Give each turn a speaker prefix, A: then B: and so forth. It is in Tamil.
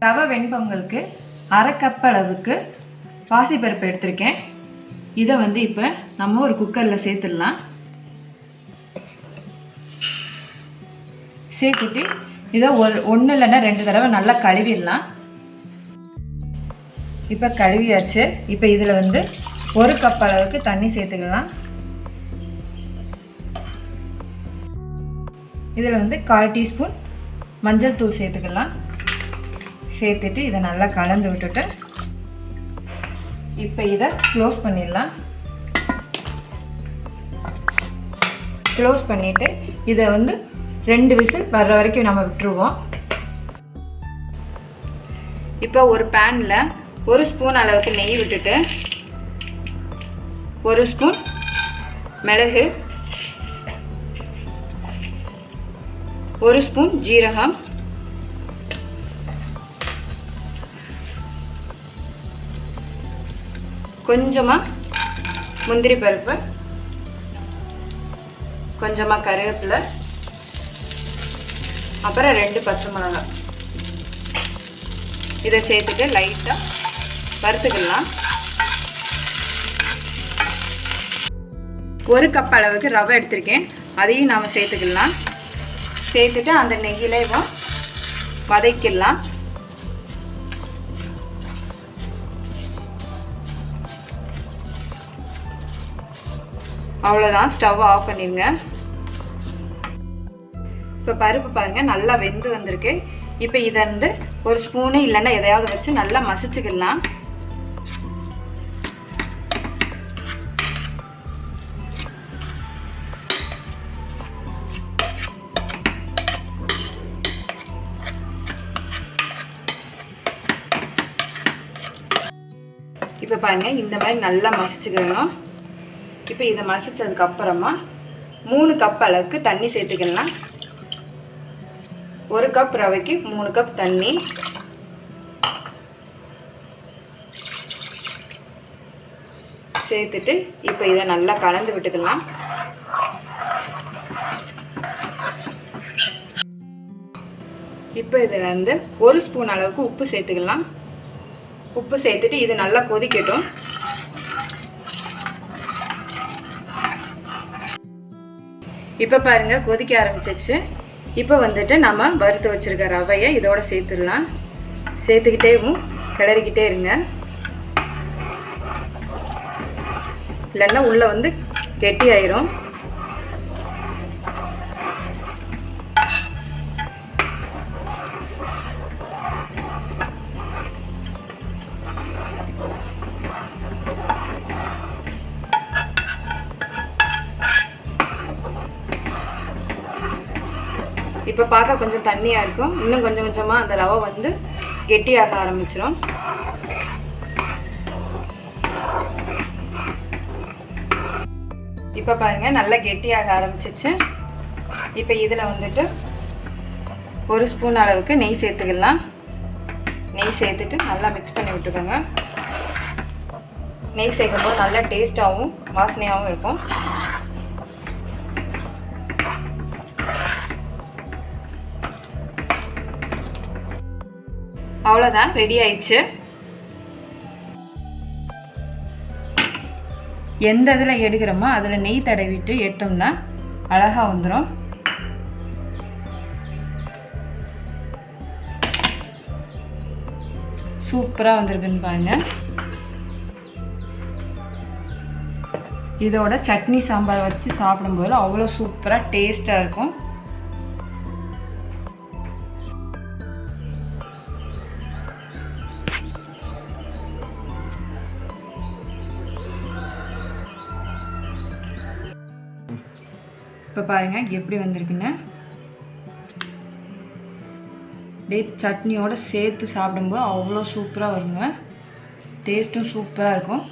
A: ரவை வெண்பொங்கலுக்கு 1/2 கப் அளவுக்கு பாசிப்பருப்பு எடுத்திருக்கேன். இதை வந்து இப்போ நம்ம ஒரு குக்கரில் சேர்த்துடலாம். சேர்த்துட்டு இதை ஒன்று இல்லைன்னா 2 தடவை நல்லா கழுவிடலாம். இப்போ கழுவியாச்சு. இப்போ இதில் வந்து 1 கப் அளவுக்கு தண்ணி சேர்த்துக்கலாம். இதில் வந்து 1/4 டீஸ்பூன் மஞ்சள் தூள் சேர்த்துக்கலாம். சேர்த்துட்டு இதை நல்லா கலந்து விட்டுட்டு இப்போ இதை க்ளோஸ் பண்ணிடலாம். க்ளோஸ் பண்ணிவிட்டு இதை வந்து 2 விசில் வர்ற வரைக்கும் நம்ம விட்டுருவோம். இப்போ ஒரு பேனில் 1 ஸ்பூன் அளவுக்கு நெய் விட்டுட்டு 1 ஸ்பூன் மிளகு, 1 ஸ்பூன் ஜீரகம், கொஞ்சமாக முந்திரி பருப்பு, கொஞ்சமாக கருவேப்பிலை, அப்புறம் 2 பச்சை மிளகாய் இதை சேர்த்துட்டு லைட்டாக வறுத்துக்கலாம். 1 கப் அளவுக்கு ரவை எடுத்திருக்கேன், அதையும் நாம் சேர்த்துக்கலாம். சேர்த்துட்டு அந்த நெய்யிலையும் வதக்கிடலாம். அவ்வளோதான், ஸ்டவ் ஆஃப் பண்ணிடுங்க. இப்போ பருப்பு பாருங்கள் நல்லா வெந்து வந்திருக்கு. இப்போ இதை வந்து ஒரு ஸ்பூனு இல்லைன்னா எதையாவது வச்சு நல்லா மசிச்சுக்கலாம். இப்போ பாருங்கள் இந்த மாதிரி நல்லா மசிச்சுக்கணும். இப்போ இதை மசிச்சதுக்கப்புறமா 3 கப் அளவுக்கு தண்ணி சேர்த்துக்கலாம். 1 கப் ரவைக்கு 3 கப் தண்ணி. சேர்த்துட்டு இப்போ இதை நல்லா கலந்து விட்டுக்கலாம். இப்போ இதில் வந்து 1 ஸ்பூன் அளவுக்கு உப்பு சேர்த்துக்கலாம். உப்பு சேர்த்துட்டு இது நல்லா கொதிக்கட்டும். இப்போ பாருங்கள் கொதிக்க ஆரம்பிச்சிச்சு. இப்போ வந்துட்டு நம்ம வறுத்து வச்சுருக்க ரவையை இதோட சேர்த்துடலாம். சேர்த்துக்கிட்டேவும் கிளறிக்கிட்டே இருங்க, இல்லைன்னா உள்ளே வந்து கெட்டி ஆயிரும். இப்போ பார்க்க கொஞ்சம் தண்ணியாக இருக்கும். இன்னும் கொஞ்சம் கொஞ்சமாக அந்த ரவை வந்து கெட்டியாக ஆரம்பிச்சிடும். இப்போ பாருங்கள் நல்லா கெட்டியாக ஆரம்பிச்சிச்சு. இப்போ இதில் வந்துட்டு 1 ஸ்பூன் அளவுக்கு நெய் சேர்த்துக்கலாம். நெய் சேர்த்துட்டு நல்லா மிக்ஸ் பண்ணி விட்டுக்கோங்க. நெய் சேர்க்கும்போது நல்லா டேஸ்ட்டாகவும் வாசனையாகவும் இருக்கும். அவ்வளோதான், ரெடி ஆயிடுச்சு. எந்த இதில் எடுக்கிறோமோ அதில் நெய் தடவிட்டு எடுத்தோம்னா அழகாக வந்துடும். சூப்பராக வந்திருக்குன்னு பாருங்க. இதோட சட்னி சாம்பார் வச்சு சாப்பிடும்போது அவ்வளோ சூப்பராக டேஸ்ட்டாக இருக்கும். இப்போ பாருங்கள் எப்படி வந்திருக்குன்னு. சட்னியோடு சேர்த்து சாப்பிடும்போது அவ்வளோ சூப்பராக வருங்க. டேஸ்ட்டும் சூப்பராக இருக்கும்.